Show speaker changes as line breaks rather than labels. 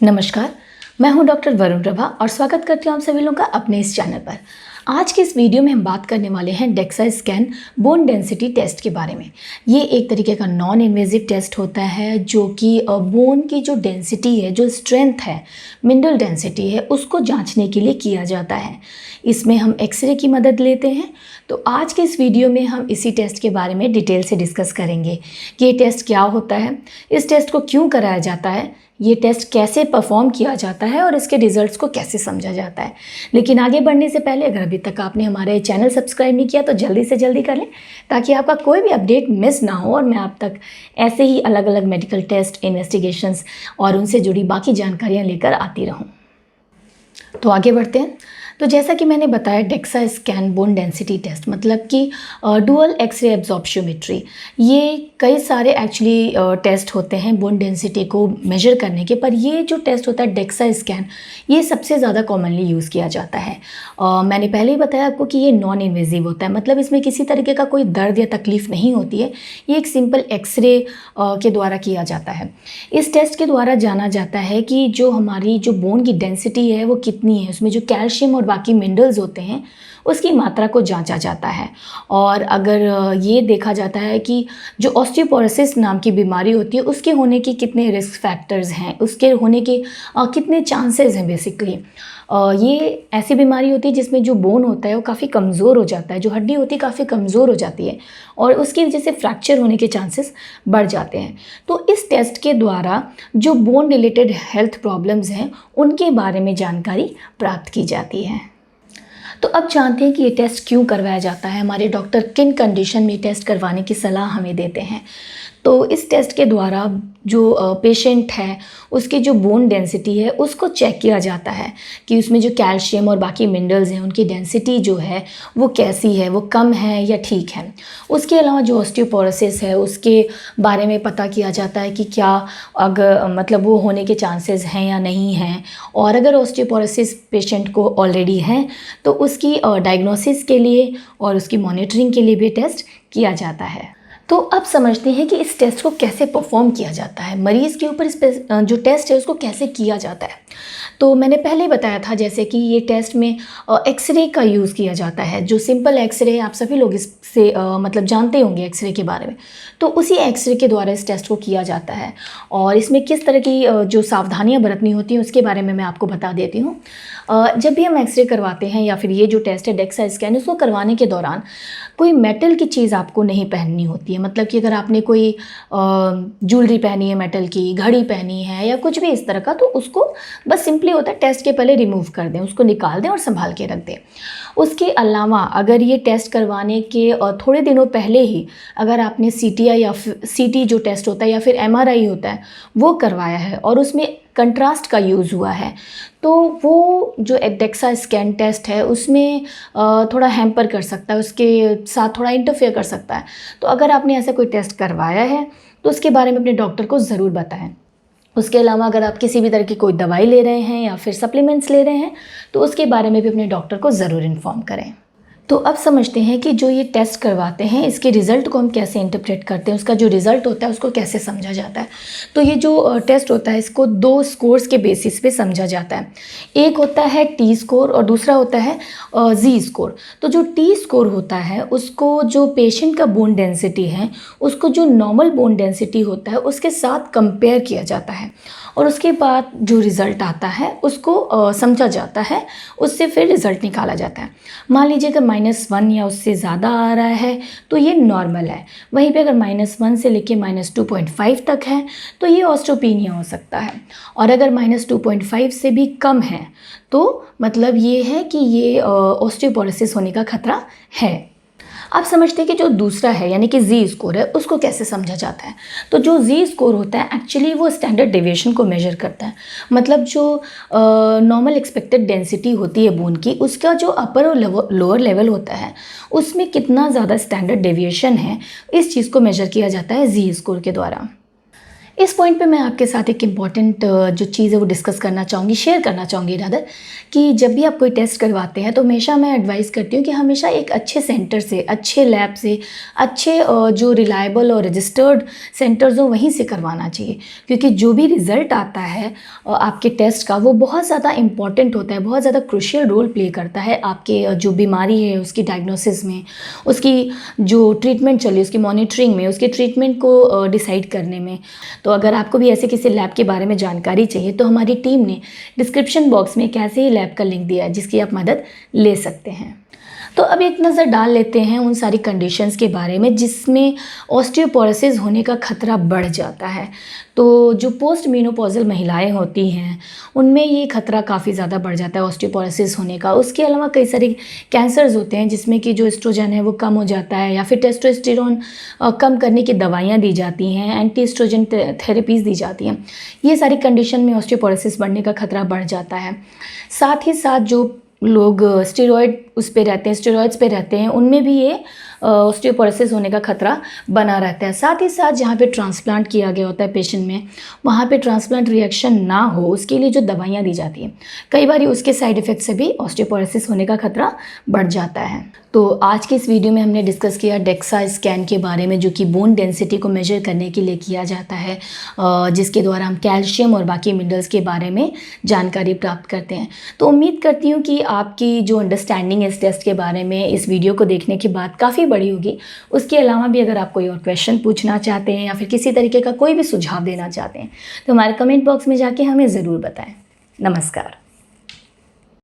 नमस्कार, मैं हूं डॉक्टर वरुण प्रभा और स्वागत करती हूं आप सभी लोगों का अपने इस चैनल पर। आज के इस वीडियो में हम बात करने वाले हैं DEXA scan bone density test के बारे में। ये एक तरीके का नॉन इन्वेजिव टेस्ट होता है जो कि बोन की जो डेंसिटी है, जो स्ट्रेंथ है, मिनरल डेंसिटी है, उसको जांचने के लिए किया जाता है। इसमें हम एक्सरे की मदद लेते हैं। तो आज के इस वीडियो में हम इसी टेस्ट के बारे में डिटेल से डिस्कस करेंगे कि ये टेस्ट क्या होता है, इस टेस्ट को क्यों कराया जाता है, ये टेस्ट कैसे परफॉर्म किया जाता है और इसके रिजल्ट्स को कैसे समझा जाता है। लेकिन आगे बढ़ने से पहले अगर अभी तक आपने हमारे चैनल सब्सक्राइब नहीं किया तो जल्दी से जल्दी कर लें ताकि आपका कोई भी अपडेट मिस ना हो और मैं आप तक ऐसे ही अलग अलग मेडिकल टेस्ट, इन्वेस्टिगेशंस और उनसे जुड़ी बाकी जानकारियाँ लेकर आती रहूँ। तो आगे बढ़ते हैं। तो जैसा कि मैंने बताया, DEXA scan bone density test मतलब कि डुअल एक्सरे एब्जॉर्प्शोमेट्री, ये कई सारे एक्चुअली टेस्ट होते हैं बोन डेंसिटी को मेजर करने के, पर ये जो टेस्ट होता है डेक्सा स्कैन, ये सबसे ज़्यादा कॉमनली यूज़ किया जाता है। मैंने पहले ही बताया आपको कि ये नॉन इन्वेजिव होता है, मतलब इसमें किसी तरीके का कोई दर्द या तकलीफ़ नहीं होती है। ये एक सिंपल एक्सरे के द्वारा किया जाता है। इस टेस्ट के द्वारा जाना जाता है कि जो हमारी जो बोन की डेंसिटी है वो कितनी है, उसमें जो कैल्शियम और बाकी मिनरल्स होते हैं उसकी मात्रा को जांचा जाता है। और अगर ये देखा जाता है कि जो ऑस्टियोपोरोसिस नाम की बीमारी होती है उसके होने के कितने रिस्क फैक्टर्स हैं, उसके होने के कितने चांसेस हैं। बेसिकली ये ऐसी बीमारी होती है जिसमें जो बोन होता है वो काफ़ी कमज़ोर हो जाता है, जो हड्डी होती है काफ़ी कमज़ोर हो जाती है और उसकी वजह से फ्रैक्चर होने के चांसेस बढ़ जाते हैं। तो इस टेस्ट के द्वारा जो बोन रिलेटेड हेल्थ प्रॉब्लम्स हैं उनके बारे में जानकारी प्राप्त की जाती है। तो अब जानते हैं कि ये टेस्ट क्यों करवाया जाता है, हमारे डॉक्टर किन कंडीशन में टेस्ट करवाने की सलाह हमें देते हैं। तो इस टेस्ट के द्वारा जो पेशेंट है उसकी जो बोन डेंसिटी है उसको चेक किया जाता है कि उसमें जो कैल्शियम और बाकी मिनरल्स हैं उनकी डेंसिटी जो है वो कैसी है, वो कम है या ठीक है। उसके अलावा जो ऑस्टियोपोरोसिस है उसके बारे में पता किया जाता है कि क्या अगर मतलब वो होने के चांसेस हैं या नहीं हैं, और अगर ऑस्टियोपोरोसिस पेशेंट को ऑलरेडी है तो उसकी डायग्नोसिस के लिए और उसकी मॉनिटरिंग के लिए भी टेस्ट किया जाता है। तो अब समझते हैं कि इस टेस्ट को कैसे परफॉर्म किया जाता है, मरीज़ के ऊपर इस जो टेस्ट है उसको कैसे किया जाता है। तो मैंने पहले ही बताया था जैसे कि ये टेस्ट में एक्सरे का यूज़ किया जाता है। जो सिंपल एक्सरे, आप सभी लोग इससे मतलब जानते होंगे एक्सरे के बारे में, तो उसी एक्सरे के द्वारा इस टेस्ट को किया जाता है। और इसमें किस तरह की जो सावधानियां बरतनी होती हैं उसके बारे में मैं आपको बता देती हूँ। जब भी हम एक्सरे करवाते हैं या फिर ये जो टेस्ट है डेक्सा स्कैन, उसको करवाने के दौरान कोई मेटल की चीज़ आपको नहीं पहननी होती है। मतलब कि अगर आपने कोई ज्वेलरी पहनी है मेटल की, घड़ी पहनी है या कुछ भी इस तरह का, तो उसको बस सिंपली होता है टेस्ट के पहले रिमूव कर दें, उसको निकाल दें और संभाल के रख दें। उसके अलावा अगर ये टेस्ट करवाने के थोड़े दिनों पहले ही अगर आपने सीटीआई या सीटी जो टेस्ट होता है या फिर एमआरआई होता है वो करवाया है और उसमें कंट्रास्ट का यूज़ हुआ है, तो वो जो डेक्सा स्कैन टेस्ट है उसमें थोड़ा हैम्पर कर सकता है, उसके साथ थोड़ा इंटरफेयर कर सकता है। तो अगर आपने ऐसा कोई टेस्ट करवाया है तो उसके बारे में अपने डॉक्टर को ज़रूर बताएं। उसके अलावा अगर आप किसी भी तरह की कोई दवाई ले रहे हैं या फिर सप्लीमेंट्स ले रहे हैं तो उसके बारे में भी अपने डॉक्टर को ज़रूर इन्फॉर्म करें। तो अब समझते हैं कि जो ये टेस्ट करवाते हैं इसके रिज़ल्ट को हम कैसे इंटरप्रेट करते हैं, उसका जो रिज़ल्ट होता है उसको कैसे समझा जाता है। तो ये जो टेस्ट होता है इसको 2 स्कोर्स के बेसिस पे समझा जाता है। एक होता है टी स्कोर और दूसरा होता है जी स्कोर। तो जो टी स्कोर होता है उसको जो पेशेंट का बोन डेंसिटी है उसको जो नॉर्मल बोन डेंसिटी होता है उसके साथ कंपेयर किया जाता है और उसके बाद जो रिज़ल्ट आता है उसको समझा जाता है, उससे फिर रिज़ल्ट निकाला जाता है। मान लीजिए अगर -1 या उससे ज़्यादा आ रहा है तो ये नॉर्मल है, वहीं पे अगर -1 से लेके -2.5 तक है तो ये ऑस्टियोपेनिया हो सकता है, और अगर -2.5 से भी कम है तो मतलब ये है कि ये ऑस्टियोपोरोसिस होने का खतरा है। आप समझते हैं कि जो दूसरा है यानी कि जी स्कोर है उसको कैसे समझा जाता है। तो जो जी स्कोर होता है एक्चुअली वो स्टैंडर्ड डेविएशन को मेजर करता है। मतलब जो नॉर्मल एक्सपेक्टेड डेंसिटी होती है बोन की, उसका जो अपर और लोअर लेवल होता है उसमें कितना ज़्यादा स्टैंडर्ड डेविएशन है, इस चीज़ को मेजर किया जाता है जी स्कोर के द्वारा। इस पॉइंट पे मैं आपके साथ एक इम्पॉर्टेंट जो चीज़ है वो डिस्कस करना चाहूँगी, शेयर करना चाहूँगी रादर, कि जब भी आप कोई टेस्ट करवाते हैं तो हमेशा मैं एडवाइस करती हूँ कि हमेशा एक अच्छे सेंटर से, अच्छे लैब से, अच्छे जो रिलायबल और रजिस्टर्ड सेंटर्स हो वहीं से करवाना चाहिए, क्योंकि जो भी रिज़ल्ट आता है आपके टेस्ट का वो बहुत ज़्यादा इंपॉर्टेंट होता है, बहुत ज़्यादा क्रूशियल रोल प्ले करता है आपके जो बीमारी है उसकी डायग्नोसिस में, उसकी जो ट्रीटमेंट चल रही है उसकी मॉनिटरिंग में, उसके ट्रीटमेंट को डिसाइड करने में। तो अगर आपको भी ऐसे किसी लैब के बारे में जानकारी चाहिए तो हमारी टीम ने डिस्क्रिप्शन बॉक्स में एक ऐसे ही लैब का लिंक दिया है जिसकी आप मदद ले सकते हैं। तो अब एक नज़र डाल लेते हैं उन सारी कंडीशंस के बारे में जिसमें ऑस्टियोपोरोसिस होने का खतरा बढ़ जाता है। तो जो पोस्ट मेनोपॉजल महिलाएं होती हैं उनमें ये खतरा काफ़ी ज़्यादा बढ़ जाता है ऑस्टियोपोरोसिस होने का। उसके अलावा कई सारे कैंसर्स होते हैं जिसमें कि जो एस्ट्रोजन है वो कम हो जाता है, या फिर टेस्टोस्टेरोन कम करने की दवाइयाँ दी जाती हैं, एंटी एस्ट्रोजन थेरेपीज़ दी जाती हैं। ये सारी कंडीशन में ऑस्टियोपोरोसिस बढ़ने का खतरा बढ़ जाता है। साथ ही साथ जो लोग स्टेरॉइड्स पे रहते हैं उनमें भी ये ऑस्टियोपोरोसिस होने का खतरा बना रहता है। साथ ही साथ जहाँ पे ट्रांसप्लांट किया गया होता है पेशेंट में, वहाँ पे ट्रांसप्लांट रिएक्शन ना हो उसके लिए जो दवाइयाँ दी जाती हैं, कई बार उसके साइड इफ़ेक्ट से भी ऑस्टियोपोरोसिस होने का खतरा बढ़ जाता है। तो आज के इस वीडियो में हमने डिस्कस किया डेक्सा स्कैन के बारे में, जो कि बोन डेंसिटी को मेजर करने के लिए किया जाता है, जिसके द्वारा हम कैल्शियम और बाकी मिनरल्स के बारे में जानकारी प्राप्त करते हैं। तो उम्मीद करती हूँ कि आपकी जो अंडरस्टैंडिंग है इस टेस्ट के बारे में इस वीडियो को देखने के बाद काफ़ी बड़ी होगी। उसके अलावा भी अगर आप कोई और क्वेश्चन पूछना चाहते हैं या फिर किसी तरीके का कोई भी सुझाव देना चाहते हैं तो हमारे कमेंट बॉक्स में जाके हमें ज़रूर बताएं। नमस्कार।